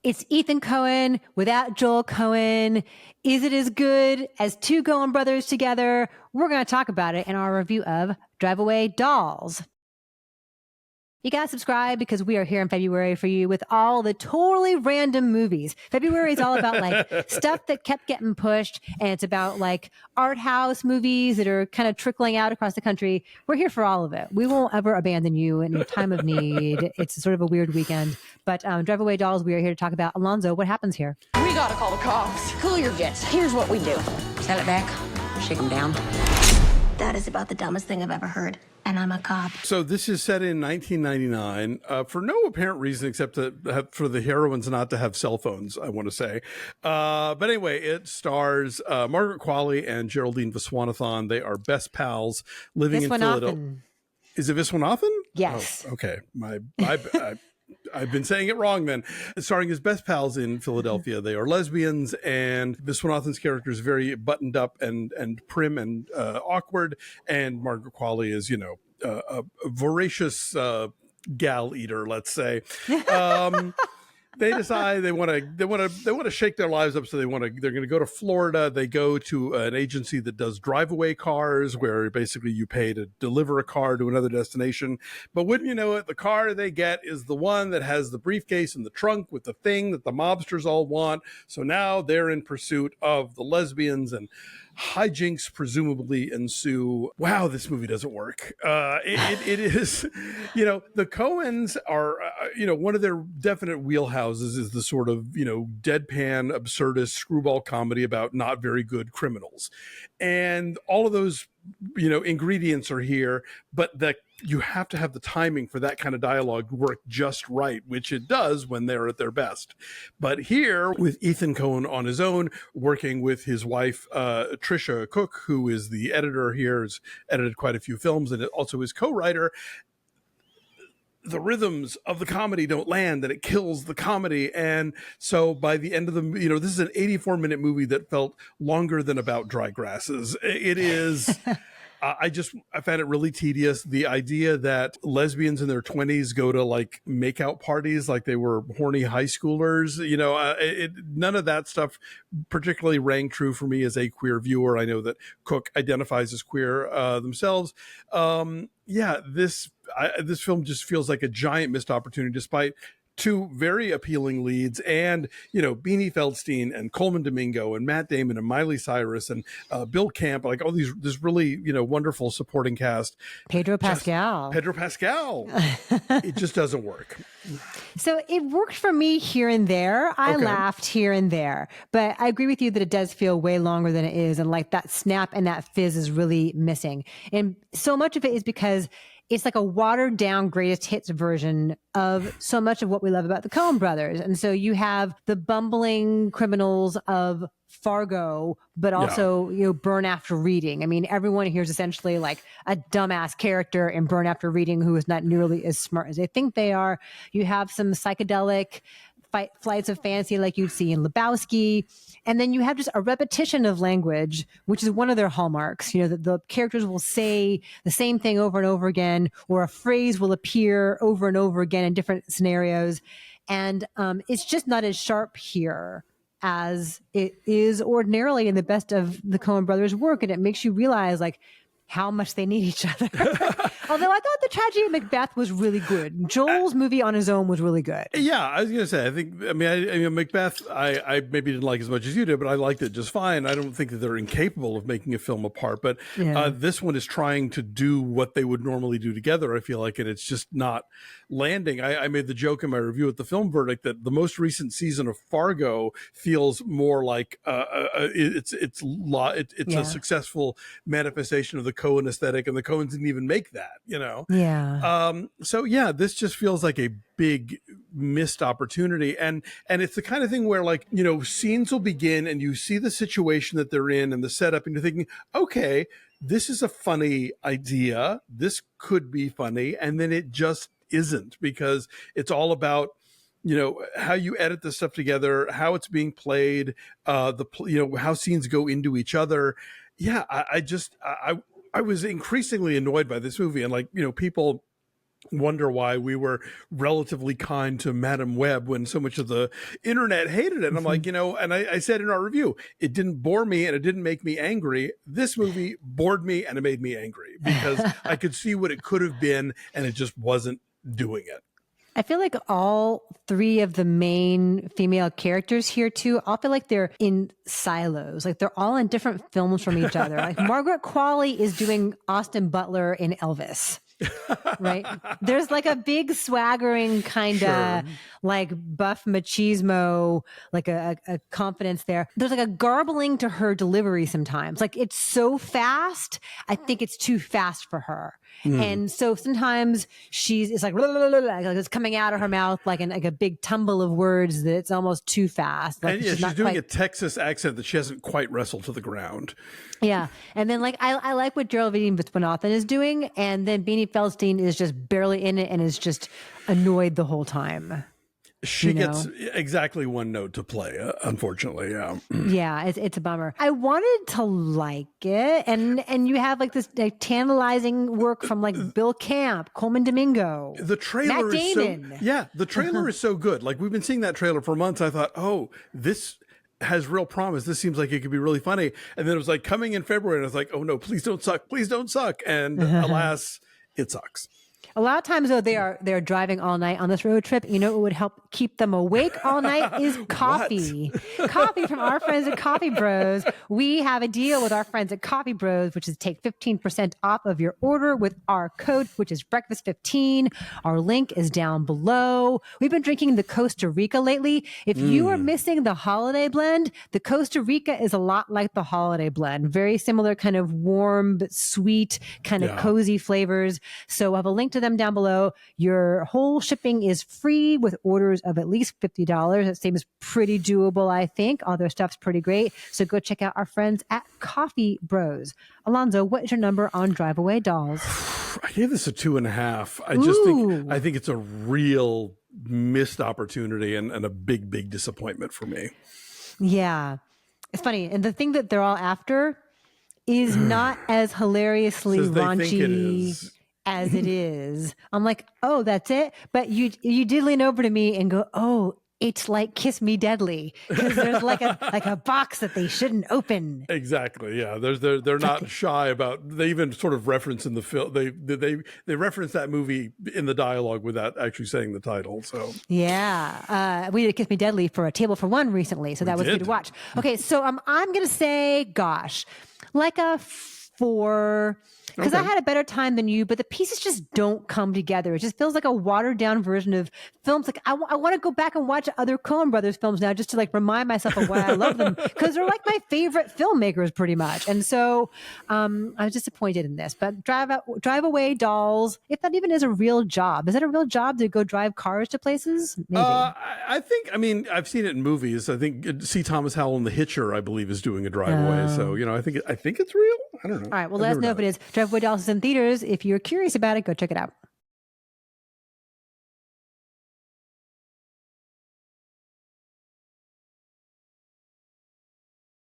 It's Ethan Coen without Joel Cohen. Is it as good as two Coen brothers together? We're going to talk about it in our review of Drive Away Dolls. You got to subscribe because we are here in February for you with all the totally random movies. February is all about like stuff that kept getting pushed, and it's about like art house movies that are kind of trickling out across the country. We're here for all of it. We won't ever abandon you in your time of need. It's sort of a weird weekend. But Drive Away Dolls, we are here to talk about. Alonzo, what happens here? We gotta call the cops. Cool your jets. Here's what we do. Sell it back, shake them down. That is about the dumbest thing I've ever heard. And I'm a cop. So this is set in 1999 for no apparent reason except for the heroines not to have cell phones, I want to say. But anyway, it stars Margaret Qualley and Geraldine Viswanathan. They are best pals living in Philadelphia. Is it Viswanathan? Yes. Oh, okay. I've been saying it wrong then. Starring as best pals in Philadelphia. They are lesbians, and Viswanathan's character is very buttoned up and prim and awkward. And Margaret Qualley is, a voracious gal eater, let's say. They decide they want to shake their lives up, so they're going to go to Florida. They go to an agency that does drive-away cars, where basically you pay to deliver a car to another destination. But wouldn't you know it, the car they get is the one that has the briefcase and the trunk with the thing that the mobsters all want. So now they're in pursuit of the lesbians, and hijinks presumably ensue. Wow, this movie doesn't work. It is, the Coens are, one of their definite wheelhouses is the sort of, deadpan, absurdist screwball comedy about not very good criminals. And all of those, ingredients are here, but you have to have the timing for that kind of dialogue work just right, which it does when they're at their best. But here, with Ethan Coen on his own, working with his wife, Tricia Cook, who is the editor here, has edited quite a few films, and also is co-writer, the rhythms of the comedy don't land, and it kills the comedy. And so by the end of the, this is an 84-minute movie that felt longer than About Dry Grasses. It is... I found it really tedious. The idea that lesbians in their 20s go to like makeout parties like they were horny high schoolers, none of that stuff particularly rang true for me as a queer viewer. I know that Cook identifies as queer themselves. This film just feels like a giant missed opportunity, despite two very appealing leads, and Beanie Feldstein and Colman Domingo and Matt Damon and Miley Cyrus and Bill Camp, like all this really wonderful supporting cast. Pedro Pascal. It just doesn't work. So it worked for me here and there. I laughed here and there, but I agree with you that it does feel way longer than it is, and like that snap and that fizz is really missing. And so much of it is because it's like a watered down greatest hits version of so much of what we love about the Coen brothers. And so you have the bumbling criminals of Fargo, but also, Burn After Reading. I mean, everyone here is essentially like a dumbass character in Burn After Reading who is not nearly as smart as they think they are. You have some psychedelic flights of fancy like you'd see in Lebowski. And then you have just a repetition of language, which is one of their hallmarks. The characters will say the same thing over and over again, or a phrase will appear over and over again in different scenarios. And it's just not as sharp here as it is ordinarily in the best of the Coen brothers' work. And it makes you realize like how much they need each other. Although I thought the tragedy of Macbeth was really good. Joel's movie on his own was really good. Yeah, I was going to say, I Macbeth, I maybe didn't like as much as you did, but I liked it just fine. I don't think that they're incapable of making a film apart, but this one is trying to do what they would normally do together, I feel like, and it's just not landing. I made the joke in my review at the Film Verdict that the most recent season of Fargo feels more like it's a successful manifestation of the Coen aesthetic, and the Coens didn't even make that, this just feels like a big missed opportunity, and it's the kind of thing where scenes will begin and you see the situation that they're in and the setup, and you're thinking, okay, this is a funny idea, this could be funny, and then it just isn't, because it's all about how you edit this stuff together, how it's being played, how scenes go into each other. I was increasingly annoyed by this movie, and people wonder why we were relatively kind to Madam Web when so much of the internet hated it. And I'm like, you know, and I said in our review, it didn't bore me and it didn't make me angry. This movie bored me and it made me angry because I could see what it could have been and it just wasn't doing it. I feel like all three of the main female characters here too, I feel like they're in silos. Like they're all in different films from each other. Like Margaret Qualley is doing Austin Butler in Elvis. Right? There's like a big swaggering kind of like buff machismo, like a confidence there. There's like a garbling to her delivery sometimes. Like it's so fast. I think it's too fast for her. And so sometimes it's like it's coming out of her mouth like a big tumble of words that it's almost too fast. Like and yeah, she's doing a Texas accent that she hasn't quite wrestled to the ground. Yeah. And then like I like what Geraldine Viswanathan is doing, and then Beanie Feldstein is just barely in it and is just annoyed the whole time. She gets exactly one note to play, unfortunately. Yeah. Yeah, it's a bummer. I wanted to like it, and you have like this like, tantalizing work from like Bill Camp, Colman Domingo, the trailer Matt Damon. The trailer is so good. Like we've been seeing that trailer for months. I thought, oh, this has real promise. This seems like it could be really funny. And then it was like coming in February, and I was like, oh no, please don't suck, please don't suck. And alas, it sucks. A lot of times, though, they're driving all night on this road trip. You know what would help keep them awake all night is coffee. Coffee from our friends at Coffee Bros. We have a deal with our friends at Coffee Bros, which is take 15% off of your order with our code, which is breakfast15. Our link is down below. We've been drinking the Costa Rica lately. If you are missing the holiday blend, the Costa Rica is a lot like the holiday blend. Very similar kind of warm but sweet, kind of cozy flavors. So I have a link to them down below. Your whole shipping is free with orders of at least $50. That seems pretty doable, I think. All their stuff's pretty great. So go check out our friends at Coffee Bros. Alonzo, what is your number on Drive Away Dolls? I gave this a 2.5. I think it's a real missed opportunity and a big disappointment for me. Yeah. It's funny. And the thing that they're all after is not as hilariously raunchy as it is. I'm like, oh, that's it. But you did lean over to me and go, oh, it's like Kiss Me Deadly, because there's like a box that they shouldn't open. Exactly. Yeah. They're not shy about. They even sort of reference in the film. They reference that movie in the dialogue without actually saying the title. So yeah, we did Kiss Me Deadly for a Table for One recently, so that was good to watch. Okay, so I'm gonna say, gosh, like a 4. Because I had a better time than you, but the pieces just don't come together. It just feels like a watered down version of films. Like I want to go back and watch other Coen Brothers films now, just to like remind myself of why I love them, because they're like my favorite filmmakers pretty much. And so I was disappointed in this. But Drive Away Dolls, if that even is a real job, is it a real job to go drive cars to places? Maybe. I think. I mean, I've seen it in movies. I think C. Thomas Howell in The Hitcher, I believe, is doing a Drive Away. So I think it's real. I don't know. All right. Well, let us know if it is. Drive Away Dolls is in theaters. If you're curious about it, go check it out.